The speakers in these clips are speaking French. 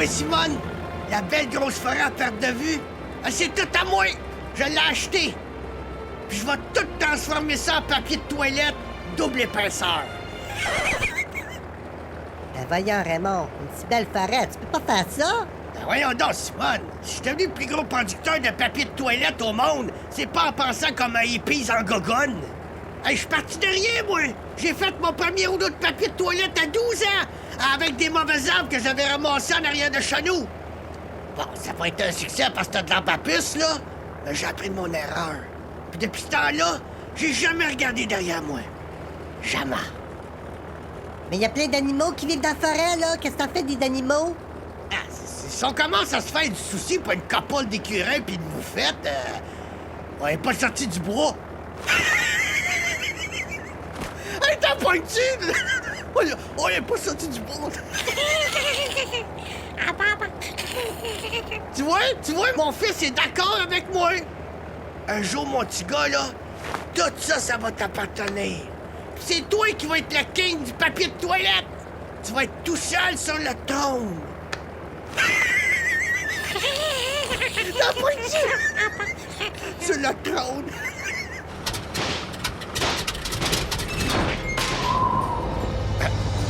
Oui, Simone, la belle grosse forêt à perte de vue, c'est tout à moi. Je l'ai acheté. Puis je vais tout transformer ça en papier de toilette, double épaisseur. Ben voyons, Raymond, une si belle forêt, tu peux pas faire ça? Ben voyons donc, Simone. Si je suis devenu le plus gros producteur de papier de toilette au monde, c'est pas en pensant comme un hippie en gogonne. Hey, je suis parti de rien, moi. J'ai fait mon premier rouleau de papier de toilette à 12 ans, avec des mauvais arbres que j'avais ramassés en arrière de chez nous. Bon, ça va être un succès parce que t'as de lampe à puce, là. Mais j'ai appris de mon erreur. Puis depuis ce temps-là, j'ai jamais regardé derrière moi. Jamais. Mais il y a plein d'animaux qui vivent dans la forêt, là. Qu'est-ce que t'en fais des animaux? Ah, si on commence à se faire du souci pour une couple d'écureuils puis une moufette, on est pas sorti du bois. Hey, t'as pointu! On est pas sorti du bois. Tu vois, mon fils est d'accord avec moi. Un jour, mon petit gars, là, tout ça, ça va t'appartenir. C'est toi qui vas être le king du papier de toilette. Tu vas être tout seul sur le trône. T'as pointu! Sur le trône.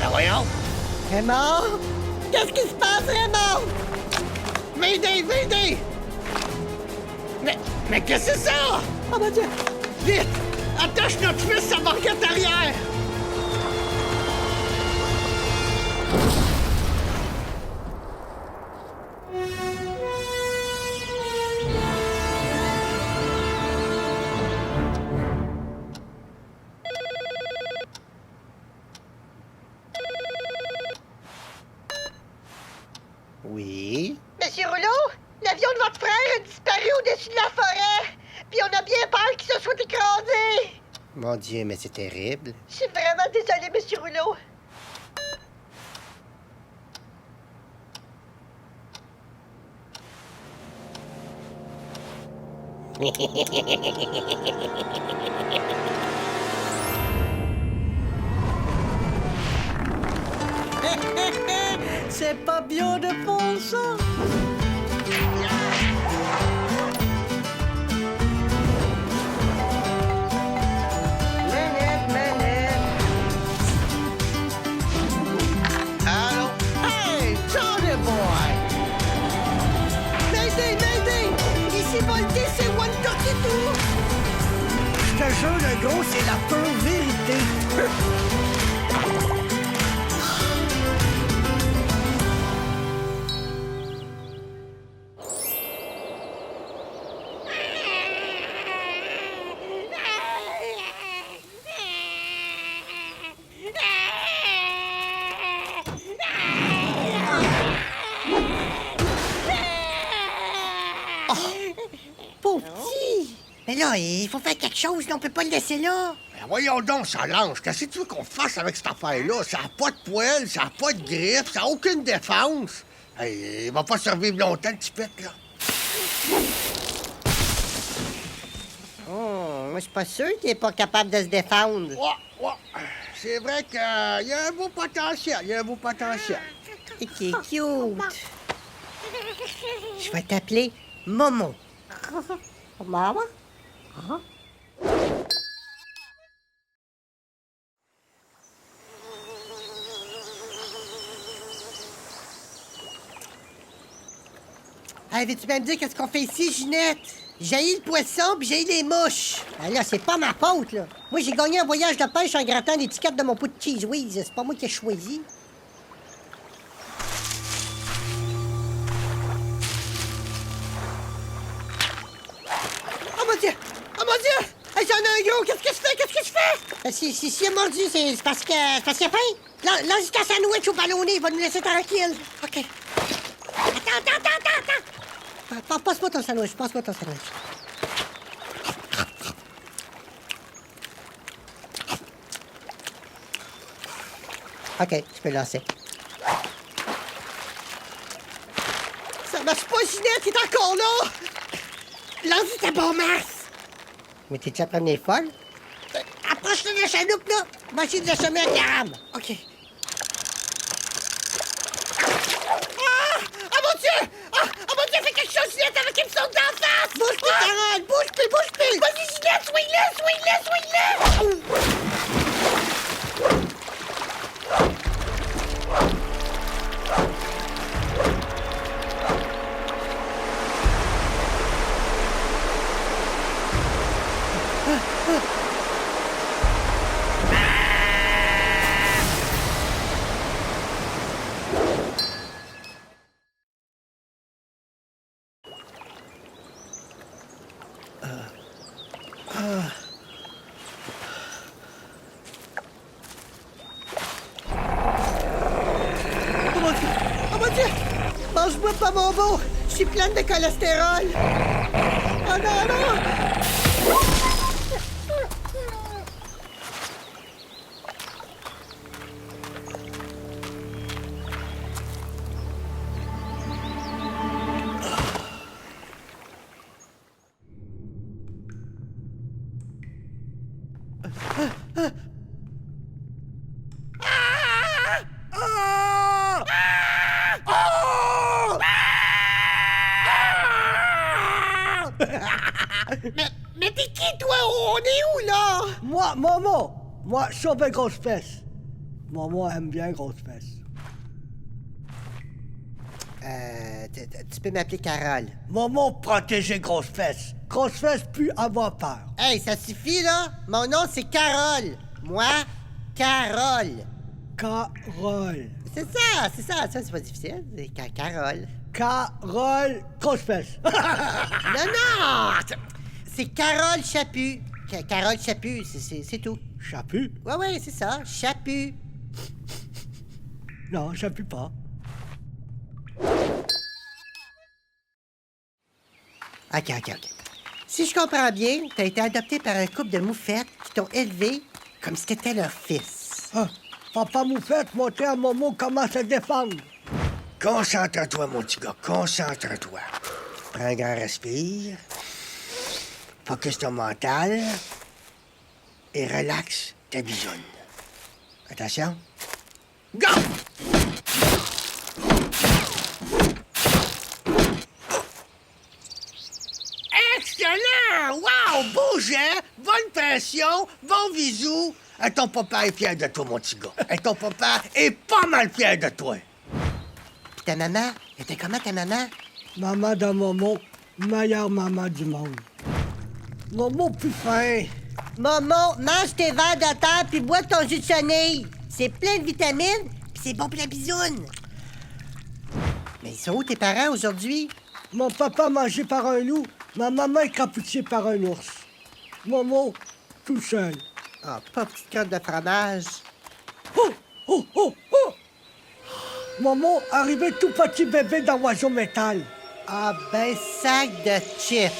Ben voyons. Raymond? Qu'est-ce qui se passe, Raymond? Mayday! Mais qu'est-ce que c'est ça? Oh mon Dieu! Vite! Attache notre fils à barquette arrière! Oui? Monsieur Rouleau, l'avion de votre frère a disparu au-dessus de la forêt. Puis on a bien peur qu'il se soit écrasé. Mon Dieu, mais c'est terrible. Je suis vraiment désolée, Monsieur Rouleau. C'est pas bien de faire ça! Manette! Allô? Hey, Johnny boy! Mayday! Ici Volté, c'est One Talkie Two! Je te jure, le gros, c'est la pure vérité. Pauvre petit! Mais là, il faut faire quelque chose, là, on peut pas le laisser là. Ben voyons donc, Solange, qu'est-ce que tu veux qu'on fasse avec cette affaire-là? Ça n'a pas de poils, ça n'a pas de griffes, ça n'a aucune défense. Hey, il va pas survivre longtemps, le petit pet, là. Moi, je suis pas sûr qu'il est pas capable de se défendre. Ouais. C'est vrai qu'il y a un beau potentiel, Et qui est cute. Je vais t'appeler Momo. Maman? Hey, veux-tu bien me dire qu'est-ce qu'on fait ici, Ginette? J'ai le poisson puis j'ai les mouches. Ben là, c'est pas ma faute, là. Moi, j'ai gagné un voyage de pêche en grattant l'étiquette de mon pot de cheese whiz. C'est pas moi qui ai choisi. Oh mon Dieu! Hey, j'en ai un gros! Qu'est-ce que je fais? Si il a mordu, c'est parce qu'il a faim. Là, c'est un sandwich au ballonné. Il va nous laisser tranquille. OK. Attends. Passe-moi ton sandwich. OK, je peux le lancer. Ça marche pas, Ginette, il est encore là! Lance ta bon masse! Mais t'es-tu la première folle? Approche-toi de la chaloupe, là! On va essayer de la semer à Caram. OK. ça, Ginette, avec une sauce d'en face! Bouge-toi, Carole! Bouge-toi! Vas-y, Ginette, soigne-le! Oh mon Dieu! Oh mon Dieu! Mange-moi pas mon beau! Je suis pleine de cholestérol! Oh non, non! Mais t'es qui, toi? On est où, là? Moi, Momo! Moi, je suis bien grosse fesse. Momo aime bien grosse fesse. Tu peux m'appeler Carole. Momo protéger grosse fesse. Grosse fesse, plus avoir peur. Hey, ça suffit, là? Mon nom, c'est Carole. Moi, Carole. Carole. C'est ça, c'est pas difficile. C'est Carole. Carole, grosse fesse. Non, non! C'est Carole Chaput. Carole Chaput, c'est tout. Chapu? Ouais, c'est ça, Chaput. Non, j'appuie pas. OK. Si je comprends bien, t'as été adopté par un couple de moufettes qui t'ont élevé comme si t'étais leur fils. Ah, Papa Moufette montrer à Momo comment se défendre. Concentre-toi, mon petit gars, concentre-toi. Prends un grand respire. Focus ton mental. Et relaxe ta bisoune. Attention. Go! Excellent! Wow! Beau jet, bonne pression, bon bisou. Ton papa est fier de toi, mon petit gars. Et ton papa est pas mal fier de toi. Puis ta maman, elle était comment ta maman? Maman de Momo, meilleure maman du monde. Momo plus fin. Momo, mange tes verres de terre puis bois ton jus de chenille. C'est plein de vitamines puis c'est bon pour la bisoune. Mais ils sont où tes parents aujourd'hui? Mon papa mangé par un loup, ma maman est capuchée par un ours. Momo, tout seul. Ah, pas petite crotte de fromage. Oh! Momo, arrivé tout petit bébé dans Oiseau Métal. Ah, ben sac de chips.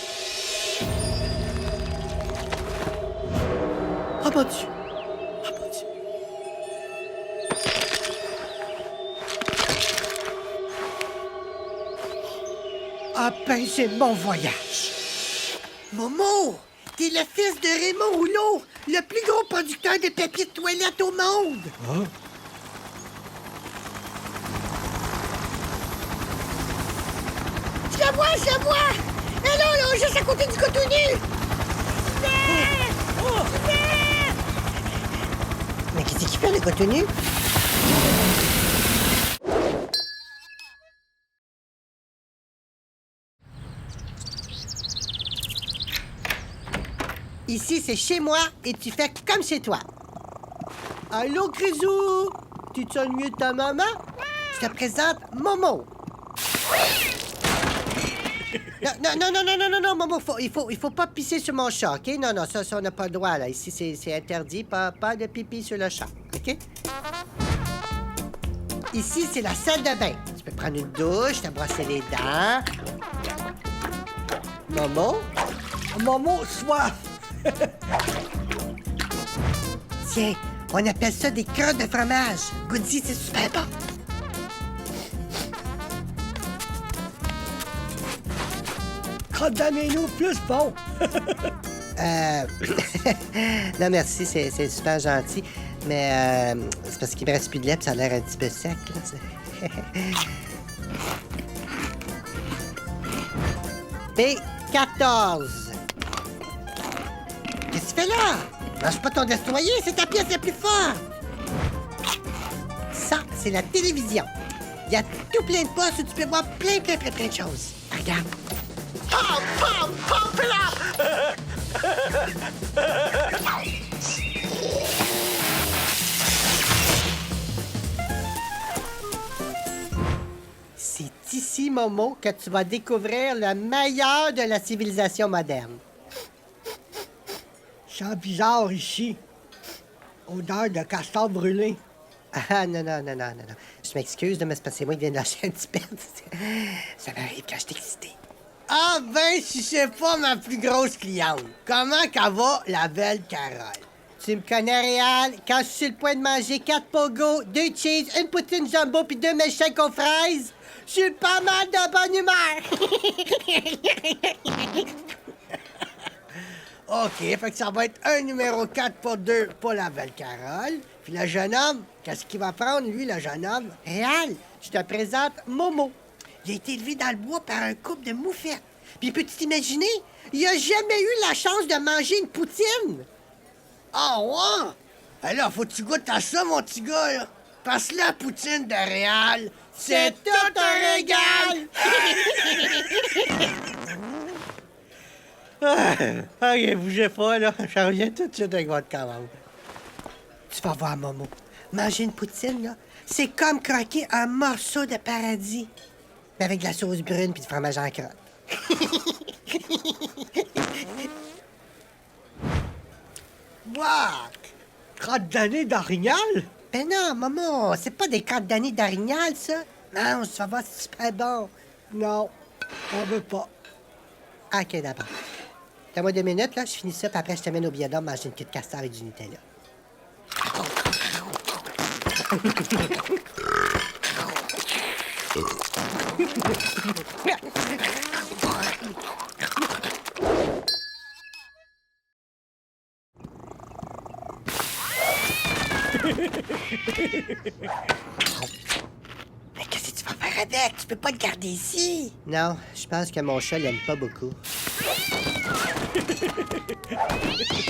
Oh mon Dieu! Ah ben, c'est bon voyage. Momo, t'es le fils de Raymond Rouleau, le plus gros producteur de papier de toilette au monde. Hein? Je la vois! Elle est là, juste à côté du cotonnu! Mais qu'est-ce qu'il fait, le cotonnu? Ici, c'est chez moi et tu fais comme chez toi. Allô, Grisou? Tu te sens mieux de ta maman? Je te présente Momo. Non, Momo, il faut pas pisser sur mon chat, OK? Non, ça, on n'a pas le droit, là. Ici, c'est interdit, pas de pipi sur le chat, OK? Ici, c'est la salle de bain. Tu peux prendre une douche, te brosser les dents. Momo? Momo, soif. Tiens, on appelle ça des crottes de fromage. Goody, c'est super bon. Crotte d'ameno plus bon. Non, merci, c'est super gentil. Mais c'est parce qu'il me reste plus de lait, puis ça a l'air un petit peu sec, là. P14. Qu'est-ce que tu fais là? Mange pas ton destroyer, c'est ta pièce la plus forte. Ça, c'est la télévision. Il y a tout plein de postes où tu peux voir plein de choses. Regarde. Pom, pom, pom, là! C'est ici, Momo, que tu vas découvrir le meilleur de la civilisation moderne. C'est bizarre ici. Odeur de castor brûlé. Ah, non. Je m'excuse, mais c'est parce que c'est moi qui viens de lâcher un petit pet. Ça m'arrive quand je suis excité. Ah ben, si c'est pas ma plus grosse cliente. Comment qu'elle va, la belle Carole? Tu me connais, Réal? Quand je suis sur le point de manger 4 pogos, 2 cheese, une poutine jumbo puis 2 milkshakes aux fraises, je suis pas mal de bonne humeur. OK, fait que ça va être un numéro 4 pour 2 pour la belle Carole. Puis le jeune homme, qu'est-ce qu'il va prendre, lui, le jeune homme? Réal, je te présente Momo. Il a été élevé dans le bois par un couple de moufettes. Puis peux-tu t'imaginer? Il a jamais eu la chance de manger une poutine. Ah ouais? Alors, faut que tu goûtes à ça, mon petit gars, là. Parce que la poutine de Réal, c'est tout un régal! OK, bougez pas, là. Je reviens tout de suite avec votre commande. Tu vas voir, Momo. Manger une poutine, là, c'est comme croquer un morceau de paradis. Mais avec de la sauce brune puis du fromage en crotte. What? Crotte d'année d'Arignal? Ben non, Momo, c'est pas des crottes d'année d'Arignal, ça. Non, ça va, c'est super bon. Non, on veut pas. OK, d'abord. Donne-moi 2 minutes, là, je finis ça, puis après, je te mène au billet d'or manger une queue de castor avec du Nutella. Mais qu'est-ce que tu vas faire avec? Tu peux pas le garder ici. Non, je pense que mon chat l'aime pas beaucoup.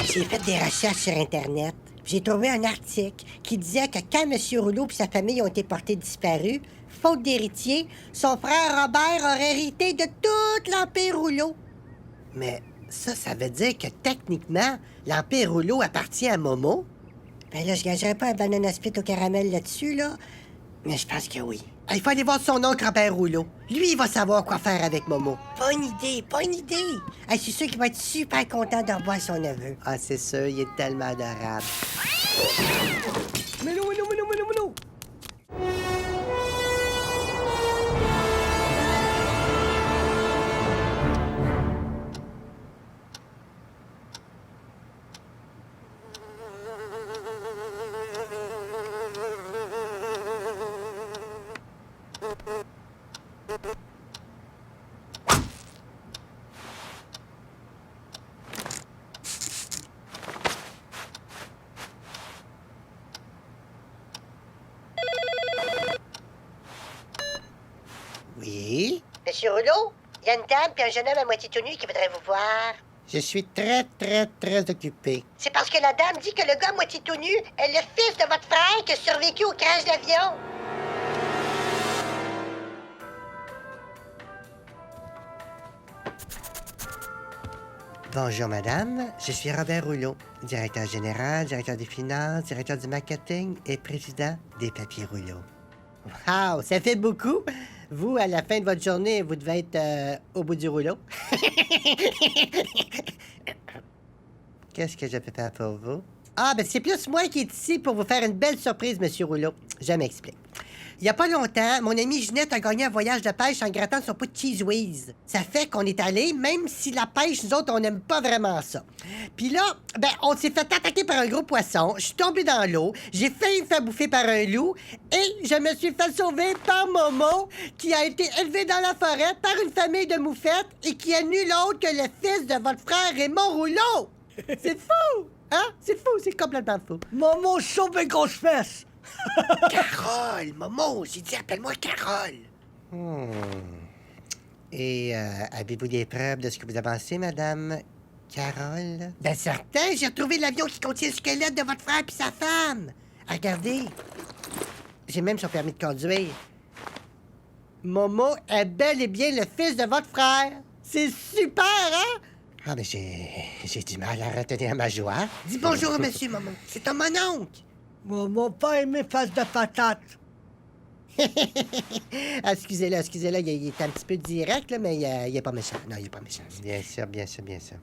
J'ai fait des recherches sur Internet. J'ai trouvé un article qui disait que quand M. Rouleau et sa famille ont été portés disparus, faute d'héritier, son frère Robert aurait hérité de tout l'Empire Rouleau. Mais ça veut dire que techniquement, l'Empire Rouleau appartient à Momo? Ben là, je gagerais pas un banana split au caramel là-dessus, là. Mais je pense que oui. Il faut aller voir son oncle Robert Rouleau. Lui, il va savoir quoi faire avec Momo. Bonne idée, bonne idée. Je suis sûr qu'il va être super content de revoir son neveu. Ah, c'est sûr, il est tellement adorable. Mais non. Oui? Monsieur Rouleau, il y a une dame puis un jeune homme à moitié tout nu qui voudrait vous voir. Je suis très occupé. C'est parce que la dame dit que le gars à moitié tout nu est le fils de votre frère qui a survécu au crash d'avion. Bonjour, madame. Je suis Robert Rouleau, directeur général, directeur des finances, directeur du marketing et président des papiers rouleaux. Wow, ça fait beaucoup. Vous, à la fin de votre journée, vous devez être au bout du rouleau. Qu'est-ce que je peux faire pour vous? Ah, ben c'est plus moi qui est ici pour vous faire une belle surprise, Monsieur Rouleau. Je m'explique. Il y a pas longtemps, mon amie Ginette a gagné un voyage de pêche en grattant son pot de cheese whiz. Ça fait qu'on est allé, même si la pêche, nous autres, on n'aime pas vraiment ça. Puis là, ben, on s'est fait attaquer par un gros poisson, je suis tombé dans l'eau, j'ai failli me faire bouffer par un loup, et je me suis fait sauver par Momo, qui a été élevé dans la forêt par une famille de moufettes et qui est nul autre que le fils de votre frère Raymond Rouleau. C'est fou! Hein? C'est fou, c'est complètement fou. Momo sauve une grosse fesse. Carole, Momo, j'ai dit appelle-moi Carole. Et avez-vous des preuves de ce que vous avancez, Madame Carole? Ben certain, j'ai retrouvé l'avion qui contient le squelette de votre frère puis sa femme. Regardez. J'ai même son permis de conduire. Momo est bel et bien le fils de votre frère. C'est super, hein? Ah, mais j'ai du mal à retenir ma joie. Dis bonjour, monsieur Momo. C'est un mononcle. Maman, pas aimé face de patate. Ah, excusez-le, il est un petit peu direct, là, mais il est pas méchant. Non, il est pas méchant. Bien sûr.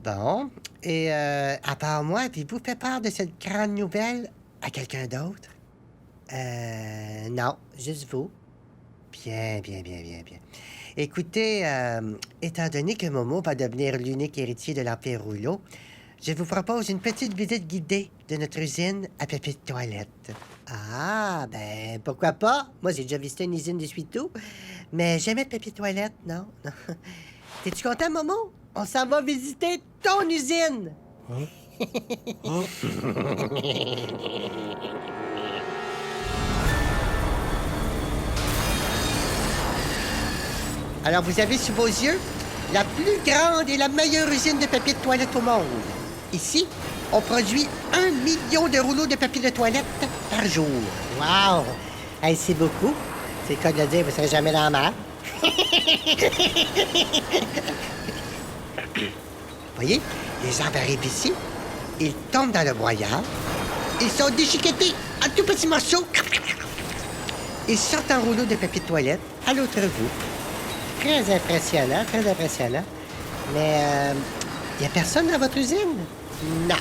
Bon, et à part moi, avez-vous fait part de cette grande nouvelle à quelqu'un d'autre? Non, juste vous. Bien. Écoutez, étant donné que Momo va devenir l'unique héritier de l'Empire Rouleau, je vous propose une petite visite guidée de notre usine à papier de toilette. Ah, ben, pourquoi pas? Moi, j'ai déjà visité une usine d'essuie-tout, mais jamais de papier de toilette, non. T'es-tu content, Momo? On s'en va visiter ton usine! Alors, vous avez sous vos yeux la plus grande et la meilleure usine de papier de toilette au monde. Ici, on produit 1 million de rouleaux de papier de toilette par jour. Wow! Hey, c'est beaucoup. C'est le cas de le dire, vous ne serez jamais dans la mer. Voyez, les arbres arrivent ici, ils tombent dans le broyeur, ils sont déchiquetés en tout petits morceaux. Ils sortent en rouleau de papier de toilette à l'autre bout. Très impressionnant. Mais il n'y a personne dans votre usine? Non.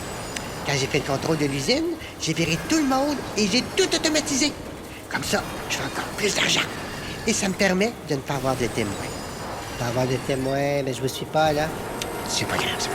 Quand j'ai fait le contrôle de l'usine, j'ai viré tout le monde et j'ai tout automatisé. Comme ça, je fais encore plus d'argent. Et ça me permet de ne pas avoir de témoins. Pas avoir de témoins, mais je vous suis pas, là. C'est pas grave.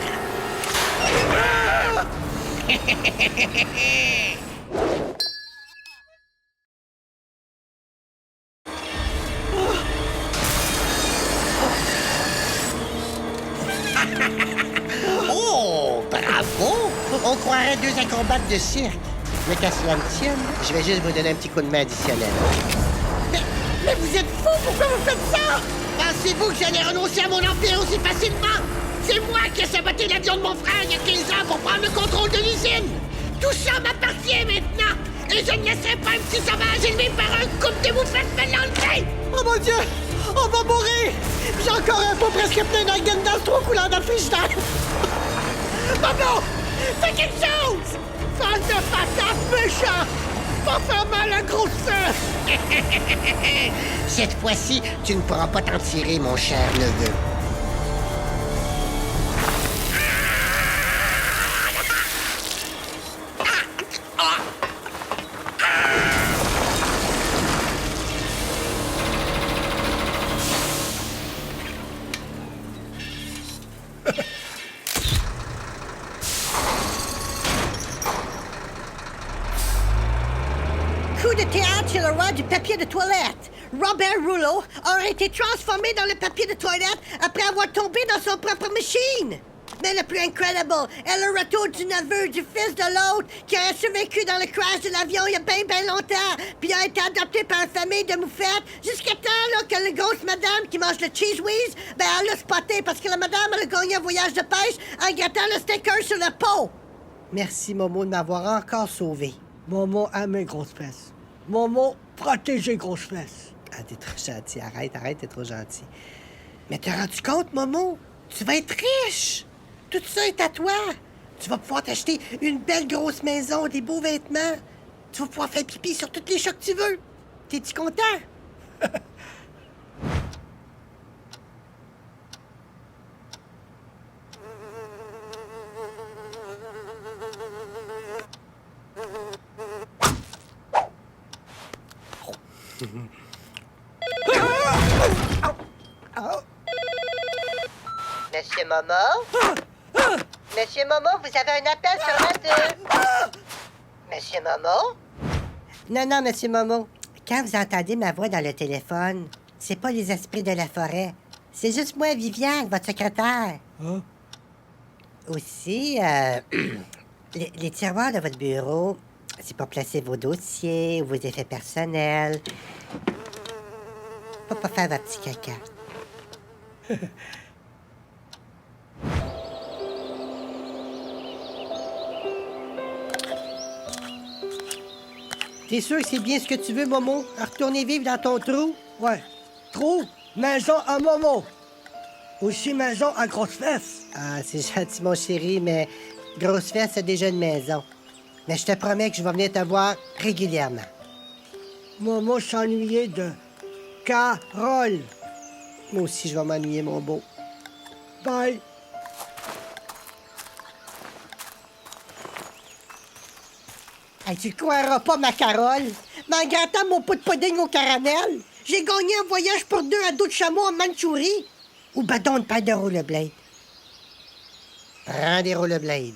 Oh, bravo! On croirait deux acrobates de cirque. Mais qu'à cela me tienne, je vais juste vous donner un petit coup de main additionnel. Mais vous êtes fous! Pourquoi vous faites ça? Pensez-vous que j'allais renoncer à mon empire aussi facilement? C'est moi qui ai saboté l'avion de mon frère il y a 15 ans pour prendre le contrôle de l'usine! Tout ça m'appartient maintenant! Et je ne laisserai pas un petit sauvage élevé par un couple de moufettes me l'enlever! Oh mon Dieu! On va mourir! J'ai encore un pot presque plein d'agendas 3 couleurs de frigidaire! Maman! Fais quelque chose! Face de patate méchant! Pas faire mal à grosse sœur! Cette fois-ci, tu ne pourras pas t'en tirer, mon cher neveu. Coup de théâtre chez le roi du papier de toilette. Robert Rouleau aurait été transformé dans le papier de toilette après avoir tombé dans son propre machine. Mais le plus incredible est le retour du neveu du fils de l'autre qui a survécu dans le crash de l'avion il y a bien longtemps, puis a été adopté par une famille de moufettes jusqu'à temps là, que la grosse madame qui mange le cheese whiz, ben elle l'a spoté parce que la madame elle a gagné un voyage de pêche en gâtant le sticker sur le pot. Merci Momo de m'avoir encore sauvé. Maman aime mes grosses fesses. Maman, protégez grosses fesses. Ah, t'es trop gentil. Arrête, t'es trop gentil. Mais t'as rendu compte, Momo? Tu vas être riche! Tout ça est à toi! Tu vas pouvoir t'acheter une belle grosse maison, des beaux vêtements. Tu vas pouvoir faire pipi sur toutes les chats que tu veux. T'es-tu content? Monsieur Momo? Monsieur Momo, vous avez un appel sur la 2. Monsieur Momo? Non, Monsieur Momo. Quand vous entendez ma voix dans le téléphone, c'est pas les esprits de la forêt. C'est juste moi, Viviane, votre secrétaire. Hein? Aussi, les tiroirs de votre bureau, c'est pour placer vos dossiers ou vos effets personnels. Faut pas faire votre petit caca. T'es sûr que c'est bien ce que tu veux, Momo? Retourner vivre dans ton trou? Ouais. Trou, maison à Momo. Aussi maison à grosse fesse. Ah, c'est gentil, mon chéri, mais Grosse Fesse a déjà une maison. Mais je te promets que je vais venir te voir régulièrement. Momo s'ennuyait de Carole. Moi aussi, je vais m'ennuyer, mon beau. Bye. Hey, tu le croiras pas, ma Carole. Mais en grattant mon pot de pudding au caramel, j'ai gagné un voyage pour 2 à dos de chameau en Mandchourie. Ou badon de paille de rollerblade. Prends des rollerblades.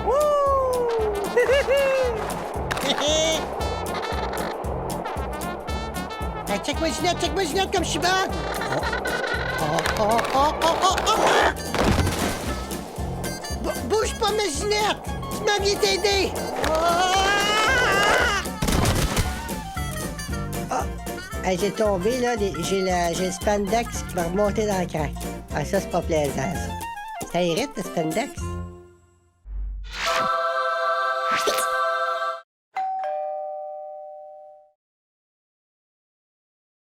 Wouh! Hey, check-moi Ginette, comme je suis bonne. Bouge pas, ma Ginette! Tu m'as bien t'aider! Hey, j'ai tombé, là, j'ai le spandex qui m'a remonté dans la craque. Ah, ça, c'est pas plaisant, ça. Ça irrite, le spandex?